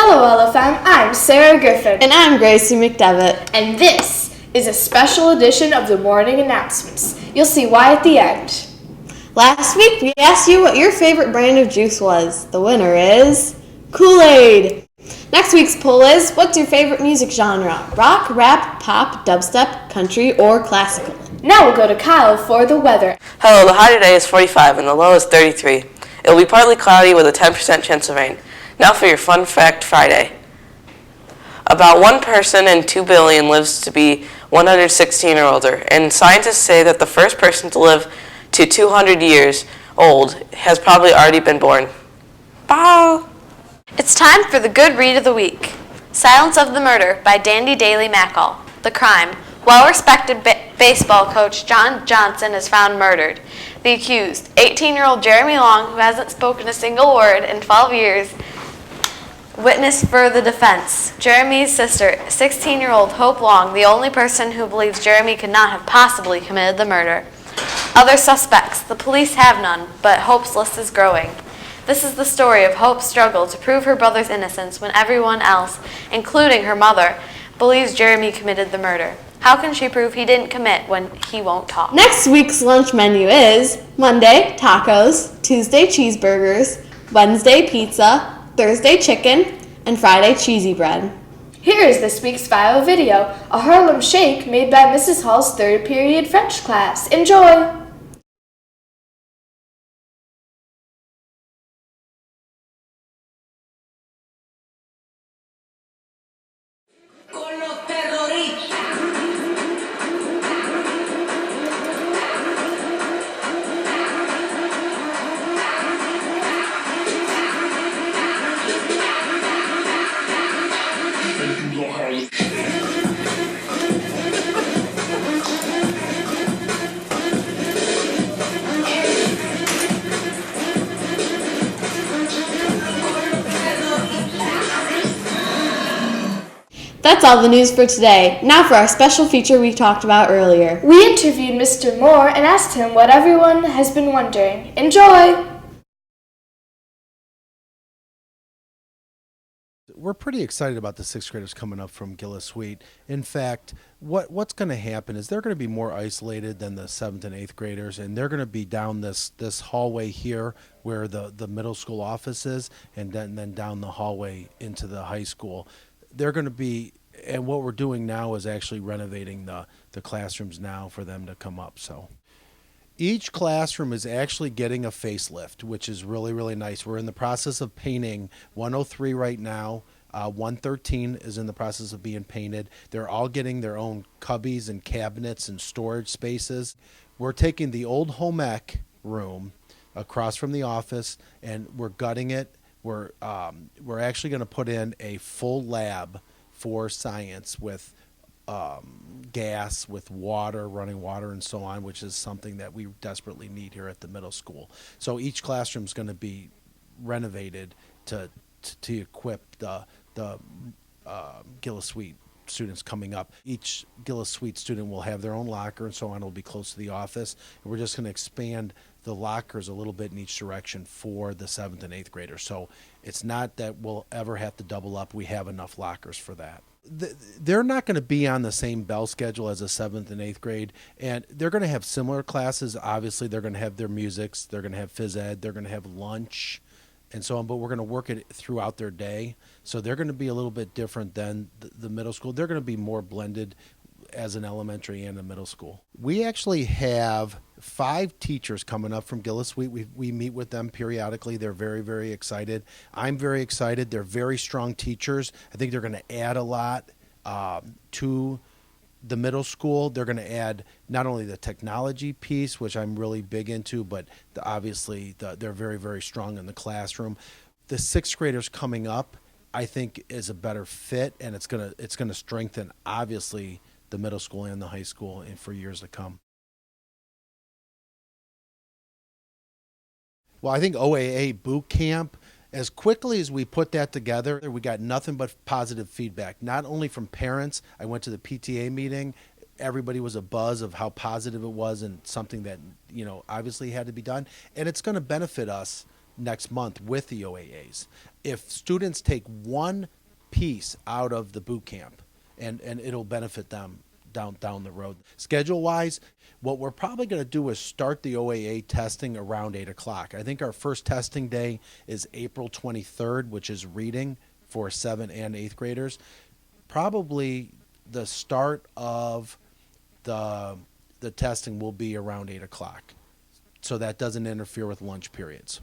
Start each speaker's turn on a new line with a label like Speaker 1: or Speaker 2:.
Speaker 1: Hello, LFM. I'm Sarah Griffin.
Speaker 2: And I'm Gracie McDevitt.
Speaker 1: And this is a special edition of the morning announcements. You'll see why at the end.
Speaker 2: Last week, we asked you what your favorite brand of juice was. The winner is Kool-Aid. Next week's poll is, what's your favorite music genre? Rock, rap, pop, dubstep, country, or classical?
Speaker 1: Now we'll go to Kyle for the weather.
Speaker 3: Hello, the high today is 45 and the low is 33. It will be partly cloudy with a 10% chance of rain. Now for your Fun Fact Friday. About 1 person in 2 billion lives to be 116 or older, and scientists say that the first person to live to 200 years old has probably already been born. Bye!
Speaker 4: It's time for the good read of the week. Silence of the Murder by Dandy Daly Mackall. The crime. Well-respected baseball coach John Johnson is found murdered. The accused, 18-year-old Jeremy Long, who hasn't spoken a single word in 12 years, witness for the defense. Jeremy's sister, 16-year-old Hope Long, the only person who believes Jeremy could not have possibly committed the murder. Other suspects. The police have none, but Hope's list is growing. This is the story of Hope's struggle to prove her brother's innocence when everyone else, including her mother, believes Jeremy committed the murder. How can she prove he didn't commit when he won't talk?
Speaker 2: Next week's lunch menu is Monday, tacos, Tuesday, cheeseburgers, Wednesday, pizza, Thursday, chicken, and Friday, cheesy bread.
Speaker 1: Here is this week's viral video, a Harlem Shake made by Mrs. Hall's third period French class. Enjoy!
Speaker 2: That's all the news for today. Now for our special feature we talked about earlier.
Speaker 1: We interviewed Mr. Moore and asked him what everyone has been wondering. Enjoy!
Speaker 5: We're pretty excited about the 6th graders coming up from Gillis-Sweet. In fact, what's going to happen is they're going to be more isolated than the 7th and 8th graders, and they're going to be down this hallway here where the middle school office is, and then down the hallway into the high school. They're going to be, and what we're doing now is actually renovating the classrooms now for them to come up. So each classroom is actually getting a facelift, which is really, really nice. We're in the process of painting 103 right now. 113 is in the process of being painted. They're all getting their own cubbies and cabinets and storage spaces. We're taking the old home ec room across from the office, and we're gutting it. We're actually going to put in a full lab for science with gas, with water, running water, and so on, which is something that we desperately need here at the middle school. So each classroom is going to be renovated to equip the Gillis-Sweet students coming up. Each Gillis-Sweet student will have their own locker and so on. It'll be close to the office. And we're just going to expand the lockers a little bit in each direction for the 7th and 8th graders. So it's not that we'll ever have to double up. We have enough lockers for that. They're not going to be on the same bell schedule as the 7th and 8th grade, and they're going to have similar classes. Obviously, they're going to have their musics, they're going to have phys ed, they're going to have lunch, and so on, but we're going to work it throughout their day. So they're going to be a little bit different than the middle school. They're going to be more blended as an elementary and a middle school. We actually have 5 teachers coming up from Gillis-Sweet. We meet with them periodically. They're very, very excited. I'm very excited. They're very strong teachers. I think they're going to add a lot to the middle school. They're going to add not only the technology piece, which I'm really big into, but obviously they're very, very strong in the classroom. The 6th graders coming up, I think, is a better fit, and it's going to strengthen, obviously, the middle school and the high school and for years to come. Well, I think OAA boot camp, as quickly as we put that together, we got nothing but positive feedback, not only from parents. I went to the PTA meeting. Everybody was abuzz of how positive it was and something that, obviously had to be done. And it's going to benefit us next month with the OAAs. if students take one piece out of the boot camp, and it'll benefit them down the road. Schedule wise, what we're probably going to do is start the OAA testing around 8 o'clock. I think our first testing day is April 23rd, which is reading for 7th and 8th graders. Probably the start of the testing will be around 8 o'clock, so that doesn't interfere with lunch periods.